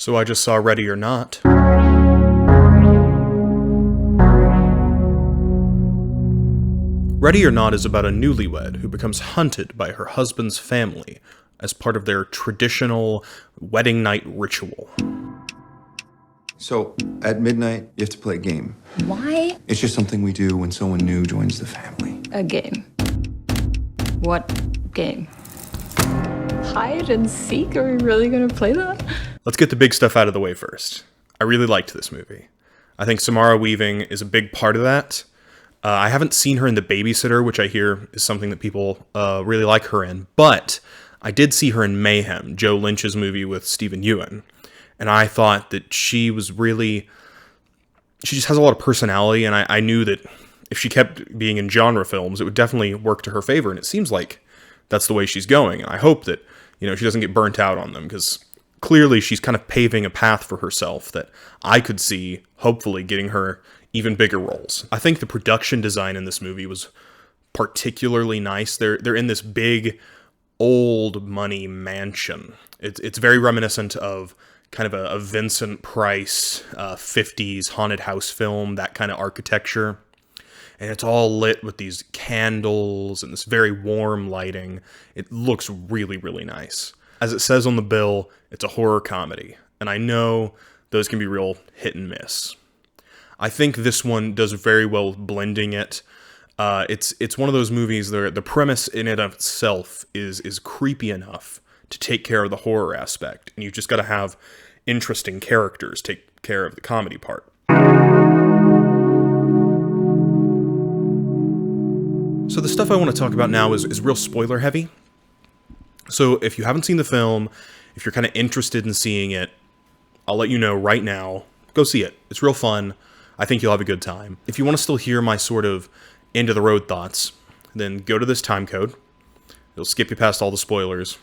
So I just saw Ready or Not. Ready or Not is about a newlywed who becomes hunted by her husband's family as part of their traditional wedding night ritual. So, at midnight, you have to play a game. Why It's just something we do when someone new joins the family. a game? What game? Hide and seek? Are we really gonna play that? Let's get the big stuff out of the way first. I really liked this movie. I think Samara Weaving is a big part of that. I haven't seen her in The Babysitter, which I hear is something that people really like her in, but I did see her in Mayhem, Joe Lynch's movie with Stephen Ewan, and I thought that she just has a lot of personality, and I knew that if she kept being in genre films, it would definitely work to her favor, and it seems like that's the way she's going, and I hope that, she doesn't get burnt out on them, because clearly she's kind of paving a path for herself that I could see, hopefully, getting her even bigger roles. I think the production design in this movie was particularly nice. They're in this big, old money mansion. It's very reminiscent of kind of a Vincent Price 50s haunted house film, that kind of architecture. And it's all lit with these candles and this very warm lighting. It looks really, really nice. As it says on the bill, it's a horror comedy. And I know those can be real hit and miss. I think this one does very well with blending it. It's one of those movies where the premise in it of itself is creepy enough to take care of the horror aspect. And you've just got to have interesting characters take care of the comedy part. So the stuff I want to talk about now is real spoiler heavy. So if you haven't seen the film, if you're kind of interested in seeing it, I'll let you know right now, go see it. It's real fun. I think you'll have a good time. If you want to still hear my sort of end-of-the-road thoughts, then go to this time code. It'll skip you past all the spoilers.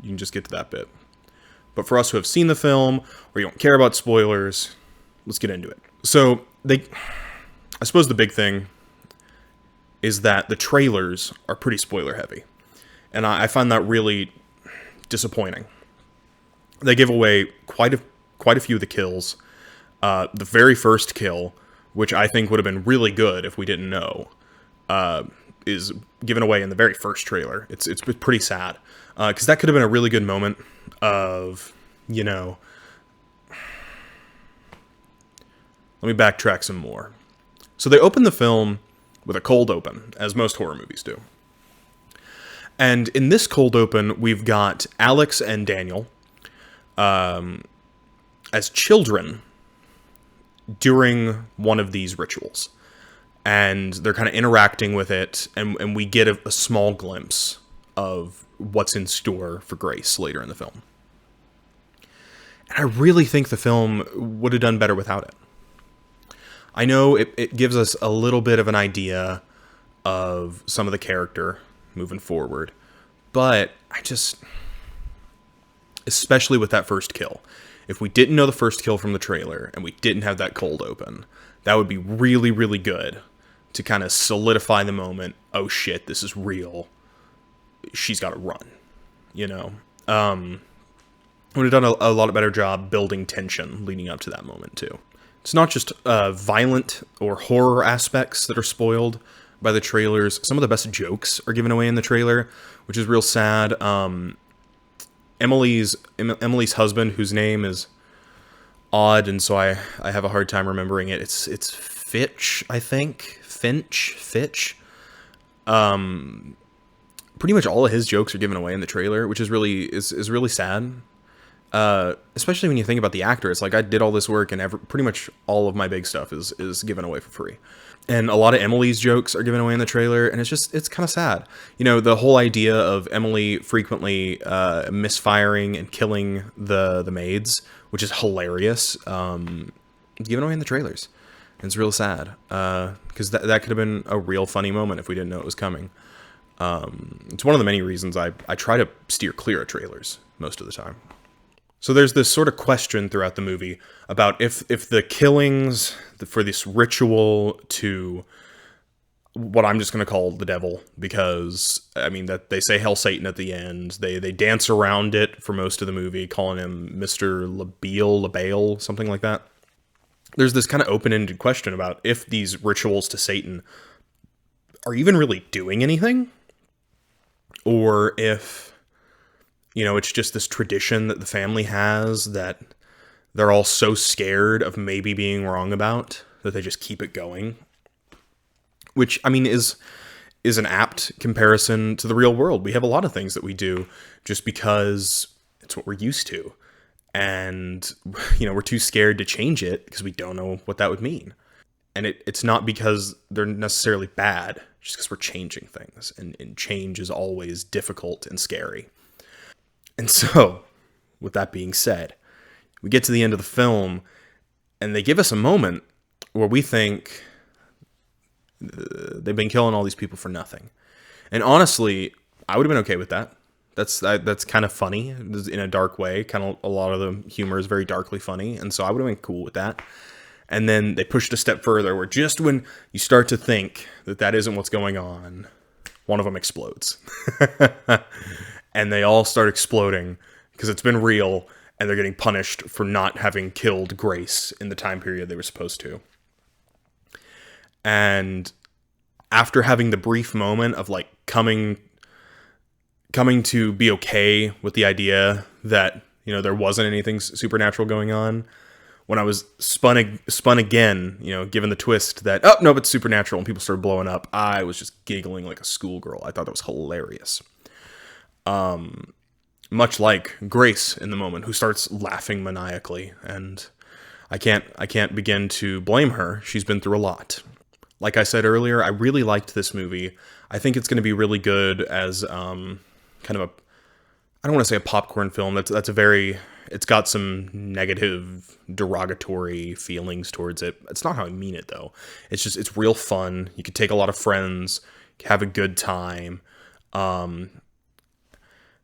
You can just get to that bit. But for us who have seen the film, or you don't care about spoilers, let's get into it. So, I suppose the big thing is that the trailers are pretty spoiler-heavy. And I find that really disappointing. They give away quite a few of the kills. The very first kill, which I think would have been really good if we didn't know, is given away in the very first trailer. It's pretty sad, because that could have been a really good moment of, let me backtrack some more. So they open the film with a cold open, as most horror movies do. And in this cold open, we've got Alex and Daniel as children during one of these rituals. And they're kind of interacting with it, and we get a small glimpse of what's in store for Grace later in the film. And I really think the film would have done better without it. I know it gives us a little bit of an idea of some of the character moving forward, but especially with that first kill, if we didn't know the first kill from the trailer and we didn't have that cold open, that would be really, really good to kind of solidify the moment. Oh shit, this is real. She's got to run, would have done a lot better job building tension leading up to that moment too. It's not just violent or horror aspects that are spoiled by the trailers. Some of the best jokes are given away in the trailer, which is real sad. Emily's husband, whose name is odd, and so I have a hard time remembering it. It's Fitch, I think. Fitch. Pretty much all of his jokes are given away in the trailer, which is really sad. Especially when you think about the actor. It's like I did all this work and pretty much all of my big stuff is given away for free. And a lot of Emily's jokes are given away in the trailer, and it's kind of sad. The whole idea of Emily frequently misfiring and killing the maids, which is hilarious, given away in the trailers. And it's real sad, because that could have been a real funny moment if we didn't know it was coming. It's one of the many reasons I try to steer clear of trailers most of the time. So there's this sort of question throughout the movie about if the killings for this ritual to what I'm just going to call the devil, because I mean that they say Hell Satan at the end. They dance around it for most of the movie, calling him Mr. Labale, something like that. There's this kind of open-ended question about if these rituals to Satan are even really doing anything, or if, you know, it's just this tradition that the family has that they're all so scared of maybe being wrong about that they just keep it going. Which, I mean, is an apt comparison to the real world. We have a lot of things that we do just because it's what we're used to. And, you know, we're too scared to change it because we don't know what that would mean. And it's not because they're necessarily bad, just because we're changing things. And change is always difficult and scary. And so, with that being said, we get to the end of the film, and they give us a moment where we think they've been killing all these people for nothing. And honestly, I would have been okay with that. That's kind of funny in a dark way. Kind of a lot of the humor is very darkly funny, and so I would have been cool with that. And then they pushed a step further, where just when you start to think that that isn't what's going on, one of them explodes. And they all start exploding because it's been real, and they're getting punished for not having killed Grace in the time period they were supposed to. And after having the brief moment of like coming to be okay with the idea that, you know, there wasn't anything supernatural going on, when I was spun again, you know, given the twist that, oh, no, it's supernatural, and people started blowing up, I was just giggling like a schoolgirl. I thought that was hilarious. Much like Grace in the moment, who starts laughing maniacally, and I can't begin to blame her. She's been through a lot. Like I said earlier, I really liked this movie. I think it's going to be really good as kind of a, I don't want to say a popcorn film. It's got some negative, derogatory feelings towards it. It's not how I mean it, though. It's real fun. You could take a lot of friends, have a good time.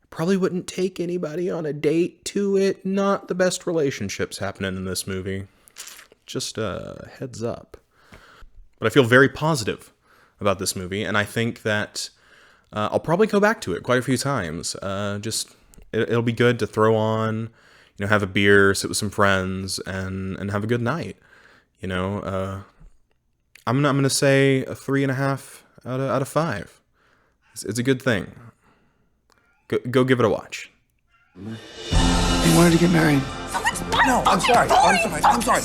Probably wouldn't take anybody on a date to it. Not the best relationships happening in this movie. Just heads up. But I feel very positive about this movie, and I think that I'll probably go back to it quite a few times. It'll be good to throw on, you know, have a beer, sit with some friends, and have a good night. You know, I'm gonna say a 3.5 out of 5. It's a good thing. Go give it a watch. He wanted to get married. No, I'm sorry. I'm sorry.